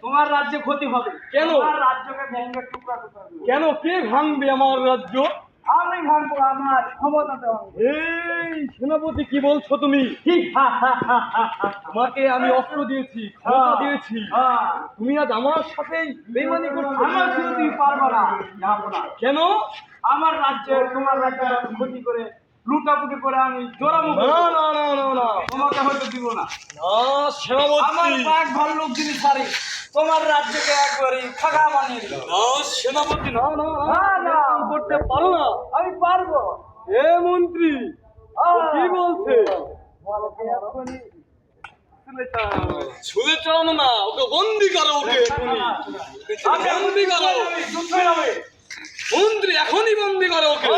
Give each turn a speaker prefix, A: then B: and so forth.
A: তোমার রাজ্যে ক্ষতি হবে।
B: কেন?
A: তোমার রাজ্যকে ভেঙে টুকরা টুকরা করবে।
B: কেন? কে ভাঙবে আমার রাজ্য?
A: আমি ভাঙবো, আমার ক্ষমতাতে ভাঙবো।
B: এই সেনাপতি, কি বলছো তুমি? তোমাকে আমি অস্ত্র দিয়েছি, ক্ষমতা দিয়েছি, তুমি আজ আমার সাথেই বেইমানি করছো।
A: আমার শুধু তুমি পারবো না, যাবো না।
B: কেন?
A: আমার রাজ্যে তোমার রাজ্যে ক্ষতি করে লুটাপুটি করে আমি জোরামু
B: না না না না না
A: তোমাকে হয়তো দিব না।
B: না সেনাপতি,
A: আমার পাক ভাল্লুক যিনি সারি তোমার রাজ্যকে একবারে ফাঁকা বানিয়ে দিল।
B: না সেনাপতি, না না
A: না, না।
B: এরকম করতে পারো না।
A: আমি পারবো।
B: এ মন্ত্রী, ও কি বলছে?
A: এক্ষুনি চলে যাও।
B: ছুঁড়ে চালানো না, ওকে বন্দি করো, ওকে এখনই বন্দি করো।
A: যুদ্ধে নামে।
B: মন্ত্রী, এখনই বন্দি করো ওকে।